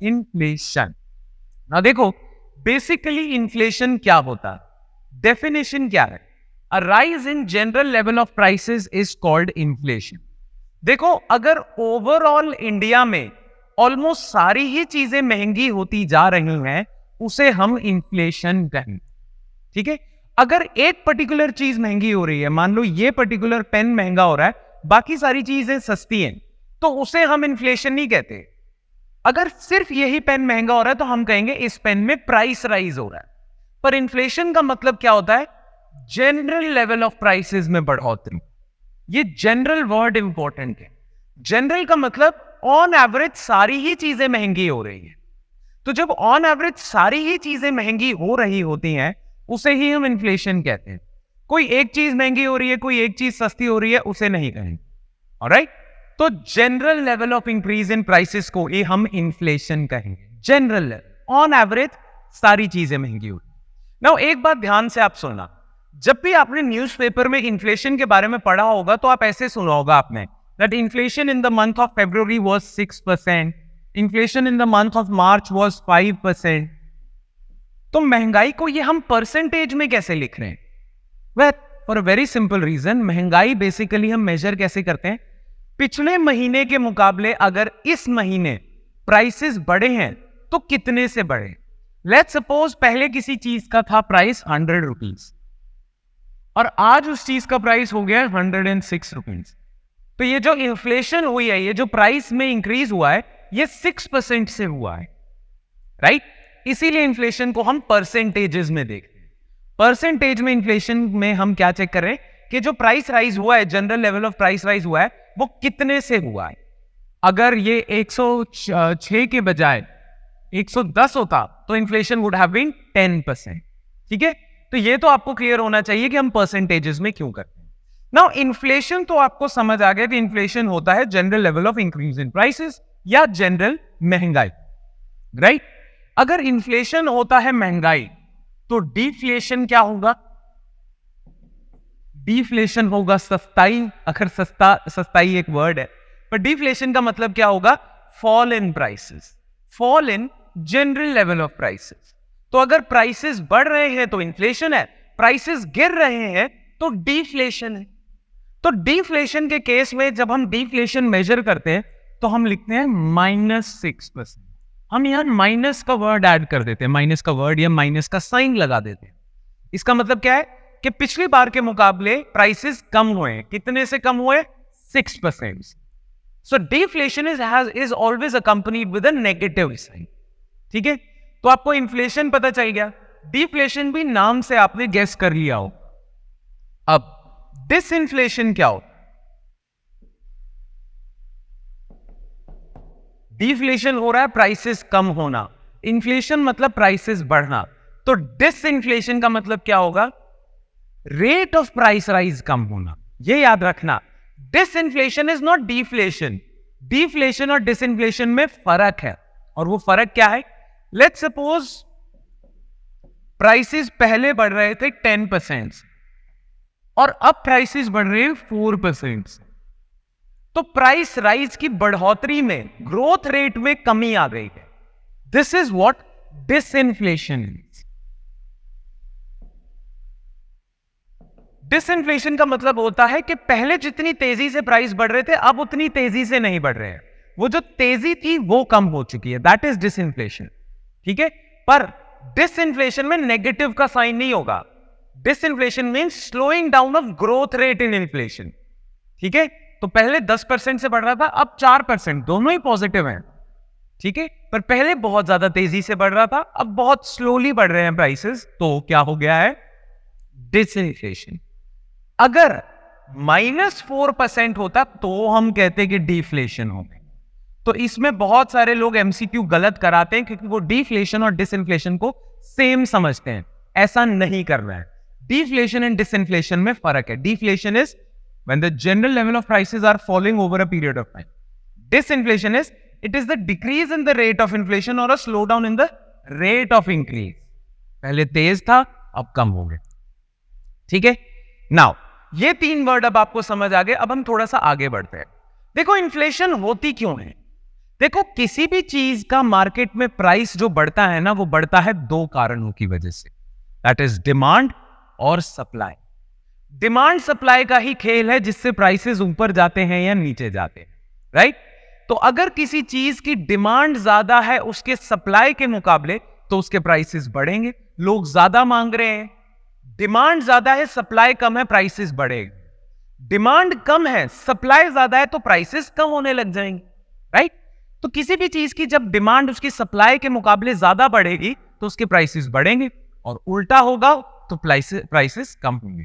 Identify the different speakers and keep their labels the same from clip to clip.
Speaker 1: Inflation. ना देखो, basically inflation क्या होता है, डेफिनेशन क्या है? A rise in general level of prices is called inflation. देखो, अगर ओवरऑल इंडिया में ऑलमोस्ट सारी ही चीजें महंगी होती जा रही हैं, उसे हम इन्फ्लेशन कहेंगे। ठीक है, अगर एक पर्टिकुलर चीज महंगी हो रही है, मान लो ये पर्टिकुलर पेन महंगा हो रहा है, बाकी सारी चीजें सस्ती हैं, तो उसे हम इन्फ्लेशन नहीं कहते। अगर सिर्फ यही पेन महंगा हो रहा है तो हम कहेंगे इस पेन में प्राइस राइज हो रहा है। पर इन्फ्लेशन का मतलब क्या होता है? जनरल लेवल ऑफ प्राइसेस में बढ़ोतरी। ये जनरल वर्ड इंपॉर्टेंट है। जनरल का मतलब ऑन एवरेज सारी ही चीजें महंगी हो रही है। तो जब ऑन एवरेज सारी ही चीजें महंगी हो रही होती हैं, उसे ही हम इन्फ्लेशन कहते हैं। कोई एक चीज महंगी हो रही है, कोई एक चीज सस्ती हो रही है, उसे नहीं कहेंगे। ऑलराइट, तो general level of increase in prices को ही हम इन्फ्लेशन कहेंगे। जनरल लेवल, ऑन एवरेज सारी चीजें महंगी हो रही। नाउ एक बात ध्यान से आप सुनना, जब भी आपने न्यूज़पेपर में इन्फ्लेशन के बारे में पढ़ा होगा तो आप ऐसे सुना होगा आपने, that inflation in the month of February was 6%, inflation in the month of March was 5%। तो महंगाई को ये हम परसेंटेज में कैसे लिख रहे हैं? Well, for a very simple reason, महंगाई बेसिकली हम मेजर कैसे करते हैं? पिछले महीने के मुकाबले अगर इस महीने प्राइसेस बढ़े हैं तो कितने से बढ़े। लेट्स सपोज पहले किसी चीज का था प्राइस 100 रुपीज और आज उस चीज का प्राइस हो गया 106 रुपीज। तो ये जो इन्फ्लेशन हुई है, ये जो प्राइस में इंक्रीज हुआ है, ये 6% से हुआ है, राइट? इसीलिए इन्फ्लेशन को हम परसेंटेजेस में देखते हैं। परसेंटेज में इन्फ्लेशन में हम क्या चेक करें कि जो प्राइस राइज हुआ है, general level of price rise हुआ है, वो कितने से हुआ है। अगर ये 106 के बजाय 110 होता तो इन्फ्लेशन वुड हैव बीन 10%। ठीक है, तो ये तो आपको क्लियर होना चाहिए कि हम परसेंटेजेस में क्यों करते हैं। नाउ इन्फ्लेशन तो आपको समझ आ गया कि इन्फ्लेशन होता है general level of increase in prices या जनरल महंगाई, राइट? अगर इन्फ्लेशन होता है महंगाई, तो डिफ्लेशन क्या होगा? डिफ्लेशन होगा सस्ताई। अगर सस्ताई एक वर्ड है, पर डिफ्लेशन का मतलब क्या होगा? Fall in prices, fall in general level of prices. तो अगर प्राइसेस बढ़ रहे हैं तो इन्फ्लेशन है, प्राइसेस गिर रहे हैं तो डिफ्लेशन है। तो डिफ्लेशन के केस में जब हम डिफ्लेशन मेजर करते हैं तो हम लिखते हैं -6%। हम यहां माइनस का वर्ड ऐड कर देते हैं, माइनस का वर्ड या माइनस का साइन लगा देते हैं। इसका मतलब क्या है कि पिछली बार के मुकाबले प्राइसेस कम हुए। कितने से कम हुए? 6%। So deflation is always accompanied with a negative sign. ठीक है, तो आपको इन्फ्लेशन पता चल गया, डिफ्लेशन भी नाम से आपने गेस कर लिया हो। अब डिसइंफ्लेशन क्या हो? डिफ्लेशन हो रहा है, प्राइसेस कम होना। इन्फ्लेशन मतलब प्राइसेस बढ़ना। तो डिसइंफ्लेशन का मतलब क्या होगा? रेट ऑफ प्राइस राइज कम होना। यह याद रखना, डिसइंफ्लेशन इज नॉट डिफ्लेशन। डिफ्लेशन और डिसइंफ्लेशन में फर्क है, और वो फर्क क्या है? लेट्स सपोज प्राइसेस पहले बढ़ रहे थे 10% और अब प्राइसेस बढ़ रहे हैं 4%। तो प्राइस राइज की बढ़ोतरी में, ग्रोथ रेट में कमी आ गई है। This is what disinflation is. Disinflation का मतलब होता है कि पहले जितनी तेजी से प्राइस बढ़ रहे थे, अब उतनी तेजी से नहीं बढ़ रहे हैं। वो जो तेजी थी वो कम हो चुकी है, दैट इज डिसइंफ्लेशन। ठीक है, पर डिसइंफ्लेशन में नेगेटिव का साइन नहीं होगा। Disinflation means slowing down of growth rate in inflation. ठीक है, तो पहले 10% से बढ़ रहा था, अब 4%, दोनों ही पॉजिटिव हैं। ठीक है, पर पहले बहुत ज्यादा तेजी से बढ़ रहा था, अब बहुत स्लोली बढ़ रहे हैं प्राइसेस। तो क्या हो गया है? डिसइंफ्लेशन। अगर -4% होता तो हम कहते कि डिफ्लेशन हो गई। तो इसमें बहुत सारे लोग एमसीक्यू गलत कराते हैं क्योंकि वो डिफ्लेशन और डिसइंफ्लेशन को सेम समझते हैं। ऐसा नहीं करना है। डिफ्लेशन एंड डिसइंफ्लेशन में फर्क है। Deflation is when the general level of prices are falling over a period of time. Disinflation is, it is the decrease in the rate of inflation or a slowdown in the rate of increase. पहले तेज था, अब कम हो गया। ठीक है, now ये 3 word अब आपको समझ आ गए। अब हम थोड़ा सा आगे बढ़ते हैं। देखो, इन्फ्लेशन होती क्यों है? देखो किसी भी चीज का मार्केट में प्राइस जो बढ़ता है ना, वो बढ़ता है दो कारणों की वजह से, दैट इज डिमांड और सप्लाई। डिमांड सप्लाई का ही खेल है जिससे प्राइसेस ऊपर जाते हैं या नीचे जाते हैं, राइट? तो अगर किसी चीज की डिमांड ज्यादा है उसके सप्लाई के मुकाबले, तो उसके प्राइसेस बढ़ेंगे, लोग ज्यादा मांग रहे हैं। डिमांड ज्यादा है, सप्लाई कम है, प्राइसेस बढ़ेंगे। डिमांड कम है, सप्लाई ज्यादा है, तो प्राइसेस कम होने लग जाएंगे, राइट? तो किसी भी चीज की जब डिमांड उसकी सप्लाई के मुकाबले ज्यादा बढ़ेगी तो उसके प्राइसेस बढ़ेंगे, और उल्टा होगा तो प्राइसेस कम होंगे।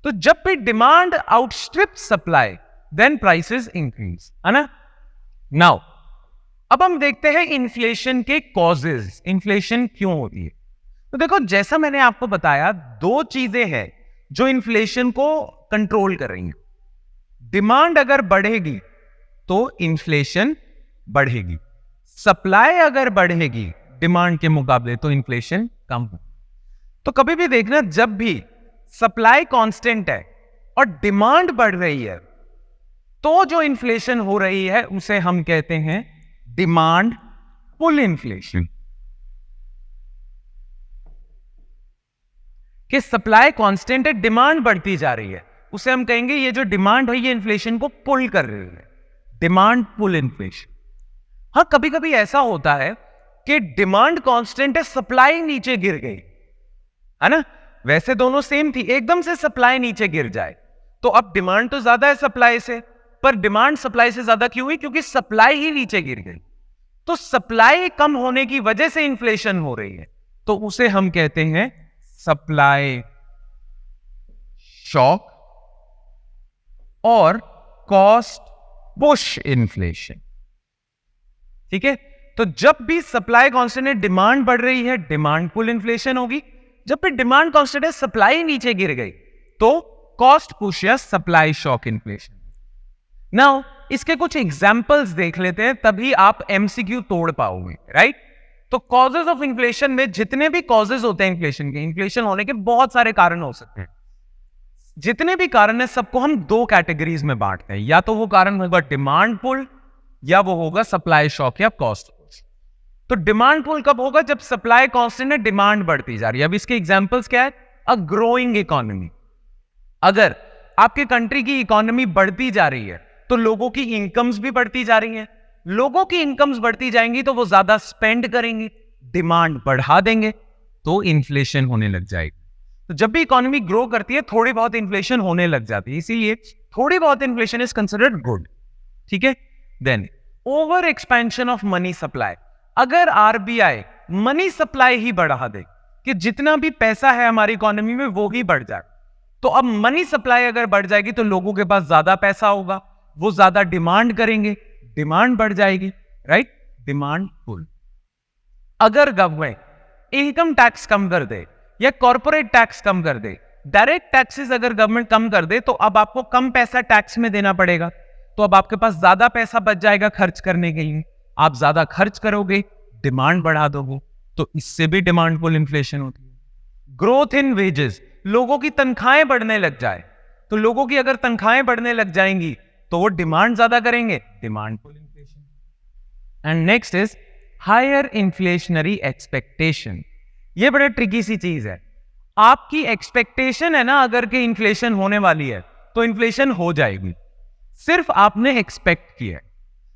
Speaker 1: तो जब भी demand outstrip supply, then prices increase, है ना? नाउ अब हम देखते हैं इन्फ्लेशन के कॉजेज, इन्फ्लेशन क्यों होती है। तो देखो जैसा मैंने आपको बताया, दो चीजें हैं जो इन्फ्लेशन को कंट्रोल कर रही हैं। डिमांड अगर बढ़ेगी तो इन्फ्लेशन बढ़ेगी, सप्लाई अगर बढ़ेगी डिमांड के मुकाबले तो इन्फ्लेशन कम हो। तो कभी भी देखना, जब भी सप्लाई कांस्टेंट है और डिमांड बढ़ रही है, तो जो इन्फ्लेशन हो रही है उसे हम कहते हैं डिमांड पुल इन्फ्लेशन। कि सप्लाई कांस्टेंट है, डिमांड बढ़ती जा रही है, उसे हम कहेंगे ये जो डिमांड है ये इन्फ्लेशन को पुल कर रही है, डिमांड पुल इन्फ्लेशन। हाँ, कभी कभी ऐसा होता है कि डिमांड कांस्टेंट है, सप्लाई नीचे गिर गई, है ना? वैसे दोनों सेम थी, एकदम से सप्लाई नीचे गिर जाए तो अब डिमांड तो ज्यादा है सप्लाई से, पर डिमांड सप्लाई से ज्यादा क्यों हुई? क्योंकि सप्लाई ही नीचे गिर गई। तो सप्लाई कम होने की वजह से इन्फ्लेशन हो रही है, तो उसे हम कहते हैं सप्लाई शॉक और कॉस्ट पुश इन्फ्लेशन। ठीक है? तो जब भी सप्लाई कांस्टेंट है, डिमांड बढ़ रही है, डिमांड पुल इन्फ्लेशन होगी। जब भी डिमांड कांस्टेंट है, सप्लाई नीचे गिर गई, तो कॉस्ट पुश या सप्लाई शॉक इन्फ्लेशन। नाउ इसके कुछ एग्जांपल्स देख लेते हैं, तभी आप एमसीक्यू तोड़ पाओगे, राइट? तो कॉजेज ऑफ इन्फ्लेशन में जितने भी कॉजेज होते हैं इन्फ्लेशन के, इन्फ्लेशन होने के बहुत सारे कारण हो सकते हैं। जितने भी कारण है सबको हम दो कैटेगरीज में बांटते हैं, या तो वो कारण होगा डिमांड पुल या वो होगा सप्लाई शॉक या कॉस्ट पुश। तो डिमांड पुल कब होगा? जब सप्लाई कांस्टेंट है, डिमांड बढ़ती जा रही है। अब इसके एग्जांपल्स क्या है? A growing economy. अगर आपके कंट्री की इकोनॉमी बढ़ती जा रही है तो लोगों की इनकम्स भी बढ़ती जा रही हैं। लोगों की इनकम्स बढ़ती जाएंगी तो वो ज्यादा स्पेंड करेंगे, डिमांड बढ़ा देंगे, तो इन्फ्लेशन होने लग जाएगी। तो जब भी इकोनॉमी ग्रो करती है थोड़ी बहुत इन्फ्लेशन होने लग जाती है, इसीलिए थोड़ी बहुत इन्फ्लेशन इज कंसिडर्ड गुड। ठीक है? Then over expansion of money supply. अगर आरबीआई मनी सप्लाई ही बढ़ा दे कि जितना भी पैसा है हमारी इकोनॉमी में वो ही बढ़ जाए, तो अब मनी सप्लाई अगर बढ़ जाएगी तो लोगों के पास ज्यादा पैसा होगा, वो ज्यादा डिमांड करेंगे, डिमांड बढ़ जाएगी, राइट? डिमांड पुल। अगर गवर्नमेंट इनकम टैक्स कम कर दे या कॉर्पोरेट टैक्स कम कर दे, डायरेक्ट टैक्सेस अगर गवर्नमेंट कम कर दे, तो अब आपको कम पैसा टैक्स में देना पड़ेगा, तो अब आपके पास ज्यादा पैसा बच जाएगा खर्च करने के लिए। आप ज्यादा खर्च करोगे, डिमांड बढ़ा दोगे, तो इससे भी डिमांड पुल इन्फ्लेशन होती है। ग्रोथ इन वेजेस, लोगों की तनख्वाहें बढ़ने लग जाए, तो लोगों की अगर तनख्वाहें बढ़ने लग जाएंगी तो वो डिमांड ज्यादा करेंगे, demand pull inflation. And next is higher inflationary expectation. ये बड़ा ट्रिकी सी चीज है। आपकी एक्सपेक्टेशन है ना अगर कि इन्फ्लेशन होने वाली है तो इन्फ्लेशन हो जाएगी, सिर्फ आपने एक्सपेक्ट किया है।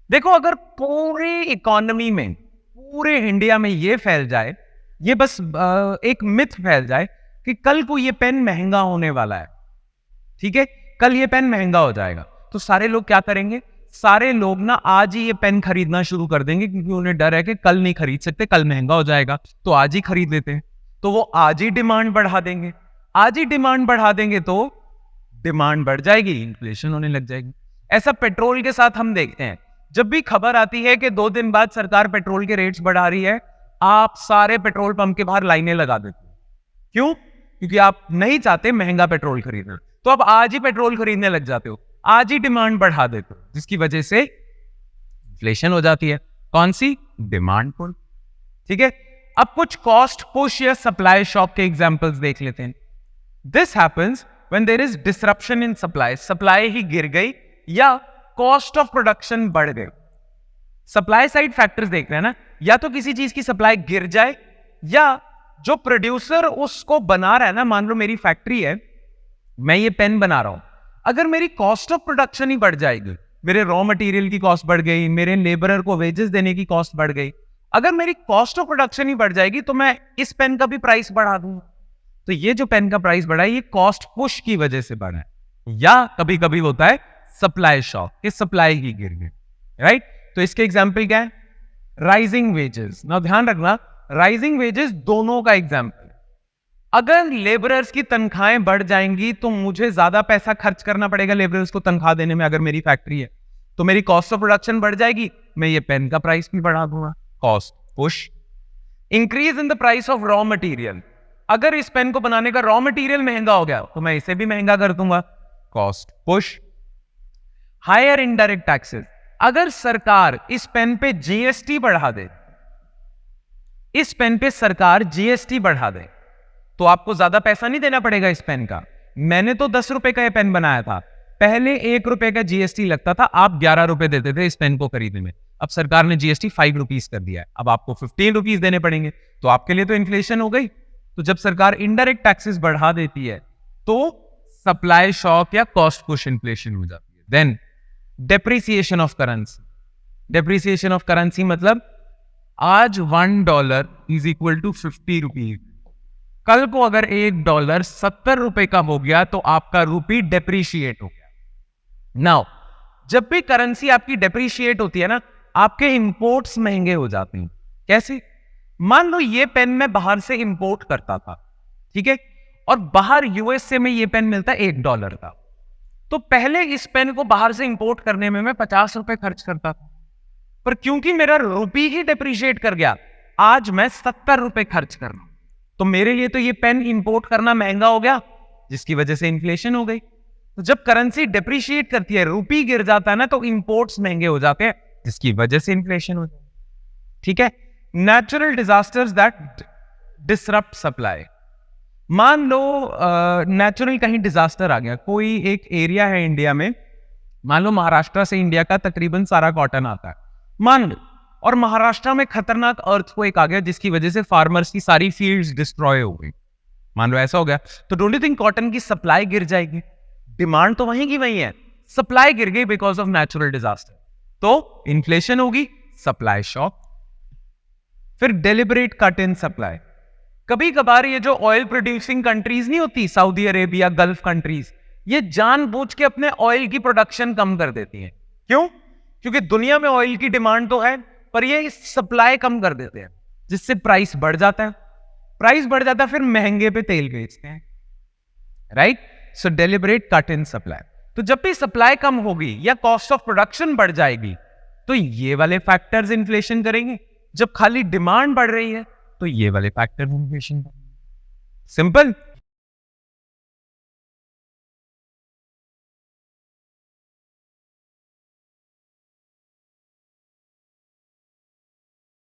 Speaker 1: देखो अगर पूरी इकोनॉमी में, पूरे इंडिया में ये फैल जाए, ये बस एक मिथ फैल जाए कि कल को ये पेन महंगा होने वाला है, ठीक है, कल ये पेन महंगा हो जाएगा, तो सारे लोग क्या करेंगे? सारे लोग ना आज ही ये पेन खरीदना शुरू कर देंगे, क्योंकि उन्हें डर है कि कल नहीं खरीद सकते, कल महंगा हो जाएगा, तो आज ही खरीद लेते हैं। तो वो आज ही डिमांड बढ़ा देंगे, आज ही डिमांड बढ़ा देंगे तो डिमांड बढ़ जाएगी, इन्फ्लेशन होने लग जाएगी। ऐसा पेट्रोल के साथ हम देखते हैं, जब भी खबर आती है कि 2 दिन बाद सरकार पेट्रोल के रेट्स बढ़ा रही है, आप सारे पेट्रोल पंप के बाहर लाइनें लगा देते हैं। क्यों? क्योंकि आप नहीं चाहते महंगा पेट्रोल खरीदना, तो अब आज ही पेट्रोल खरीदने लग जाते हो, आज ही डिमांड बढ़ा देते हो, जिसकी वजह से इन्फ्लेशन हो जाती है। कौन सी? डिमांड पुल। ठीक है? अब कुछ कॉस्ट पुश या सप्लाई शॉक के एग्जांपल्स देख लेते हैं। This happens when there is disruption in supply, supply ही गिर गई या कॉस्ट ऑफ प्रोडक्शन बढ़ गई। सप्लाई साइड फैक्टर्स देख रहे हैं ना, या तो किसी चीज की सप्लाई गिर जाए, या जो प्रोड्यूसर उसको बना रहा है ना, मान लो मेरी फैक्ट्री है, मैं ये पेन बना रहा हूं, अगर मेरी कॉस्ट ऑफ प्रोडक्शन ही बढ़ जाएगी, मेरे रॉ मटेरियल की कॉस्ट बढ़ गई, मेरे लेबरर को वेजेस देने की कॉस्ट बढ़ गई, अगर मेरी कॉस्ट ऑफ प्रोडक्शन ही बढ़ जाएगी तो मैं इस पेन का भी प्राइस बढ़ा दूंगा। तो ये जो पेन का प्राइस बढ़ा है ये कॉस्ट पुश की वजह से बढ़ा है, या कभी कभी होता है सप्लाई शॉक, कि सप्लाई ही गिर गई, राइट। तो इसके एग्जाम्पल क्या है? Rising wages. ना ध्यान रखना, राइजिंग वेजेस दोनों का एग्जाम्पल। अगर लेबरर्स की तनख्वाहें बढ़ जाएंगी तो मुझे ज्यादा पैसा खर्च करना पड़ेगा लेबरर्स को तनख्वाह देने में। अगर मेरी फैक्ट्री है तो मेरी कॉस्ट ऑफ प्रोडक्शन बढ़ जाएगी, मैं ये पेन का प्राइस भी बढ़ा दूंगा, cost push. Increase in the price of raw material, अगर इस पेन को बनाने का रॉ मटेरियल महंगा हो गया तो मैं इसे भी महंगा कर दूंगा, cost push. Higher indirect taxes, अगर सरकार इस पेन पे जीएसटी बढ़ा दे, इस पेन पे सरकार जीएसटी बढ़ा दे, तो आपको ज्यादा पैसा नहीं देना पड़ेगा इस पेन का। मैंने तो 10 रुपए का ये पेन बनाया था, पहले 1 रुपए का जीएसटी लगता था, आप 11 रुपए देते थे इस पेन को खरीदने में। अब सरकार ने जीएसटी 5 रुपीज कर दिया है, अब आपको 15 रुपीज देने पड़ेंगे, तो आपके लिए तो इन्फ्लेशन हो गई। तो जब सरकार इनडायरेक्ट टैक्सेस बढ़ा देती है तो सप्लाई शॉक या कॉस्ट पुश इन्फ्लेशन हो जाती है। Then depreciation of currency. Depreciation of currency मतलब आज $1 इज इक्वल टू 50 रुपीज, कल को अगर $1 70 रुपए का हो गया तो आपका रूपी डेप्रिशिएट हो गया। नाउ जब भी करेंसी आपकी डेप्रिशिएट होती है ना, आपके इंपोर्ट्स महंगे हो जाते हैं। कैसे? मान लो ये पेन मैं बाहर से इंपोर्ट करता था, ठीक है, और बाहर यूएसए में ये पेन मिलता है $1 का, तो पहले इस पेन को बाहर से इंपोर्ट करने में मैं 50 रुपए खर्च करता था, पर क्योंकि मेरा रूपी ही डेप्रिशिएट कर गया, आज मैं 70 रुपए खर्च कर रहा हूं, तो मेरे लिए तो ये पेन इंपोर्ट करना महंगा हो गया, जिसकी वजह से इन्फ्लेशन हो गई। तो जब करेंसी डेप्रिशिएट करती है, रूपी गिर जाता है ना, तो इंपोर्ट्स महंगे हो जाते हैं, जिसकी वजह से इन्फ्लेशन हो जाती है। ठीक है। Natural disasters that disrupt supply, मान लो नेचुरल कहीं डिजास्टर आ गया, कोई एक एरिया है इंडिया में, मान लो महाराष्ट्र से इंडिया का तकरीबन सारा कॉटन आता है, मान लो, और महाराष्ट्र में खतरनाक अर्थक्वेक आ गया जिसकी वजह से फार्मर्स की सारी फील्ड्स डिस्ट्रॉय हो गई, मान लो ऐसा हो गया, तो डोंट यू थिंक कॉटन की सप्लाई गिर जाएगी? डिमांड तो वहीं की वहीं है, सप्लाई गिर गई बिकॉज ऑफ नेचुरल डिजास्टर, तो इन्फ्लेशन होगी, सप्लाई शॉक। फिर डेलिबरेट कट इन सप्लाई, कभी कभार ये जो ऑयल प्रोड्यूसिंग कंट्रीज नहीं होती, सऊदी अरेबिया, गल्फ कंट्रीज, ये जानबूझ के अपने ऑयल की प्रोडक्शन कम कर देती हैं। क्यों? क्योंकि दुनिया में ऑयल की डिमांड तो है, पर ये सप्लाई कम कर देते हैं, जिससे प्राइस बढ़ जाता है, प्राइस बढ़ जाता है, फिर महंगे पे तेल बेचते हैं, right. So deliberate cut in supply, तो जब भी सप्लाई कम होगी या कॉस्ट ऑफ प्रोडक्शन बढ़ जाएगी तो ये वाले फैक्टर्स इन्फ्लेशन करेंगे, जब खाली डिमांड बढ़ रही है तो ये वाले फैक्टर्स इन्फ्लेशन करेंगे। सिंपल।